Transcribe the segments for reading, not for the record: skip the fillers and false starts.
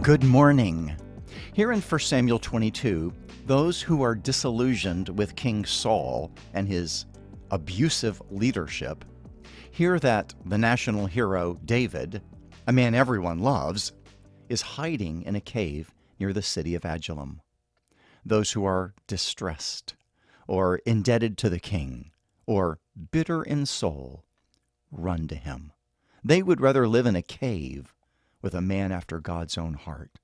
Good morning. Here in 1 Samuel 22, those who are disillusioned with King Saul and his abusive leadership hear that the national hero David, a man everyone loves, is hiding in a cave near the city of Adullam. Those who are distressed or indebted to the king or bitter in soul run to him. They would rather live in a cave with a man after God's own heart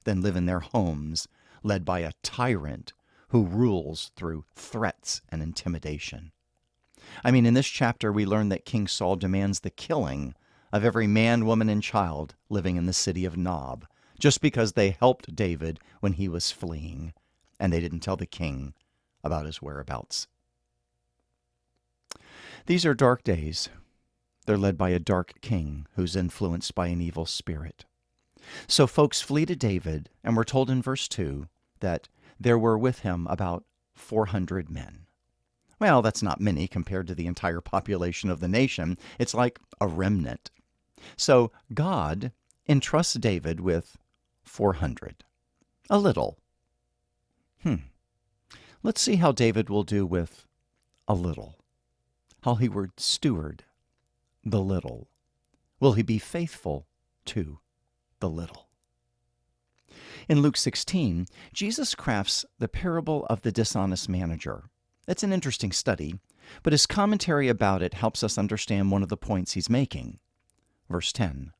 than live in their homes led by a tyrant who rules through threats and intimidation. In this chapter, we learn that King Saul demands the killing of every man, woman, and child living in the city of Nob, just because they helped David when he was fleeing, and they didn't tell the king about his whereabouts. These are dark days. They're led by a dark king who's influenced by an evil spirit. So folks flee to David, and we're told in verse 2 that there were with him about 400 men. Well, that's not many compared to the entire population of the nation. It's like a remnant. So God entrusts David with 400. A little. Let's see how David will do with a little. How he would steward the little. Will he be faithful to the little? In Luke 16, Jesus crafts the parable of the dishonest manager. It's an interesting study, but his commentary about it helps us understand one of the points he's making. Verse 10,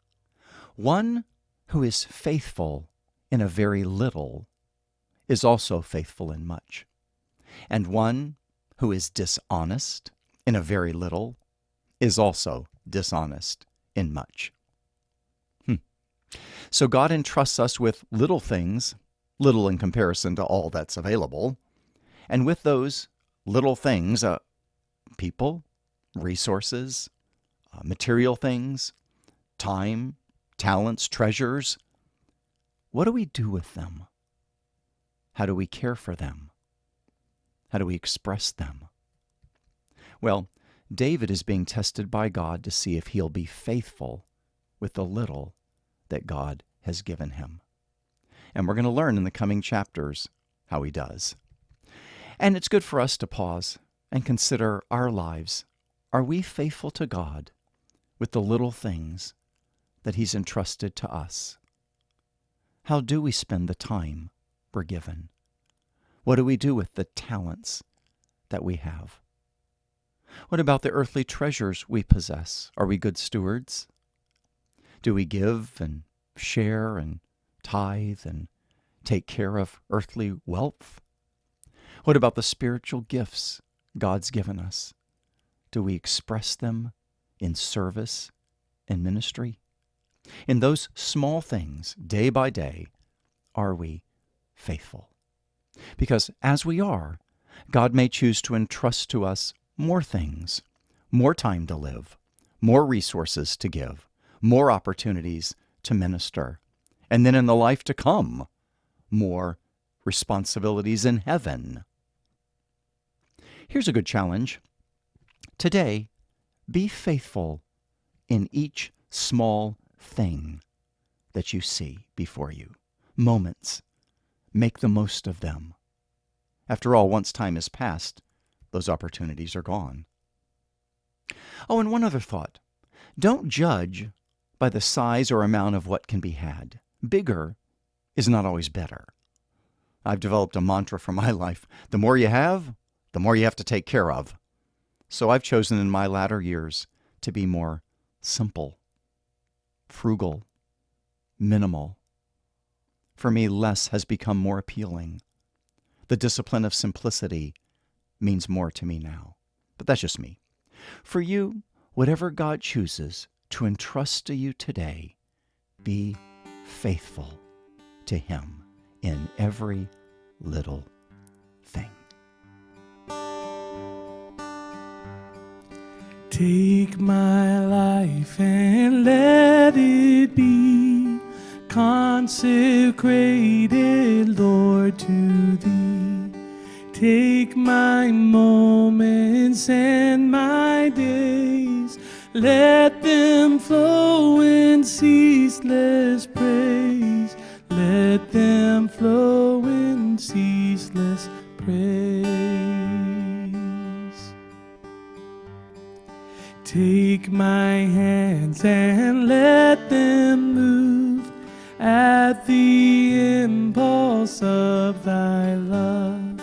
one who is faithful in a very little is also faithful in much, and one who is dishonest in a very little is also dishonest in much. So God entrusts us with little things, little in comparison to all that's available, and with those little things, people, resources, material things, time, talents, treasures. What do we do with them? How do we care for them? How do we express them? Well, David is being tested by God to see if he'll be faithful with the little that God has given him. And we're going to learn in the coming chapters how he does. And it's good for us to pause and consider our lives. Are we faithful to God with the little things that he's entrusted to us? How do we spend the time we're given? What do we do with the talents that we have? What about the earthly treasures we possess? Are we good stewards? Do we give and share and tithe and take care of earthly wealth? What about the spiritual gifts God's given us? Do we express them in service and ministry? In those small things, day by day, are we faithful? Because as we are, God may choose to entrust to us more things, more time to live, more resources to give, more opportunities to minister, and then in the life to come, more responsibilities in heaven. Here's a good challenge. Today, be faithful in each small thing that you see before you. Moments. Make the most of them. After all, once time is past, those opportunities are gone. Oh, and one other thought. Don't judge by the size or amount of what can be had. Bigger is not always better. I've developed a mantra for my life. The more you have to take care of. So I've chosen in my latter years to be more simple, frugal, minimal. For me, less has become more appealing. The discipline of simplicity means more to me now. But that's just me. For you, whatever God chooses to entrust to you today, be faithful to him in every little thing. Take my life and let it be consecrated, Lord, to thee. Take my moments and my days, let them flow in ceaseless praise. let them flow in ceaseless praise. Take my hands and let them move at the impulse of thy love.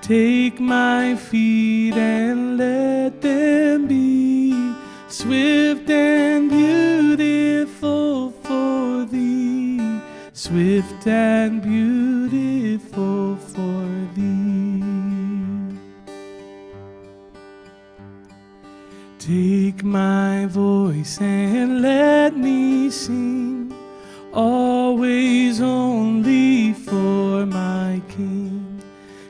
Take my feet and let them be swift and beautiful for thee, swift and beautiful for thee. Take my voice and let me sing, always only for my King.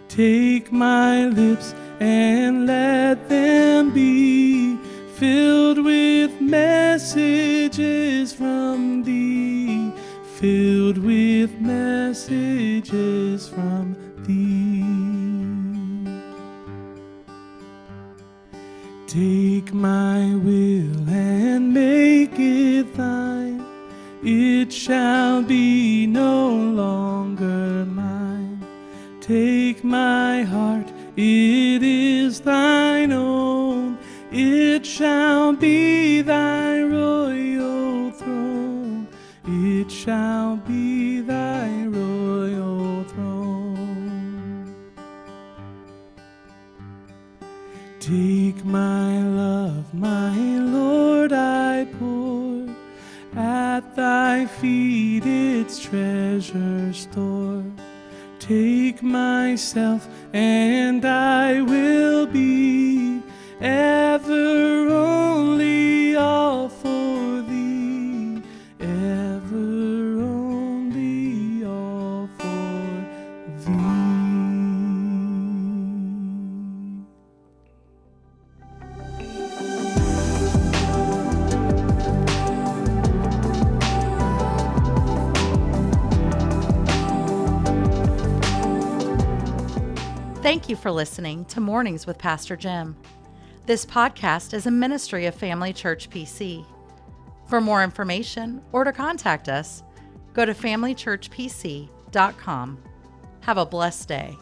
Take my lips and let them be filled with messages from thee, filled with messages from thee. Take my will and make it thine, it shall be no longer mine. Take my heart, it is thine own, it shall be thy royal throne, it shall be thy royal throne. Take my love, my Lord, I pour at thy feet its treasure store. Take myself and I will be ever only all for thee, ever only all for thee. Thank you for listening to Mornings with Pastor Jim. This podcast is a ministry of Family Church PC. For more information or to contact us, go to familychurchpc.com. Have a blessed day.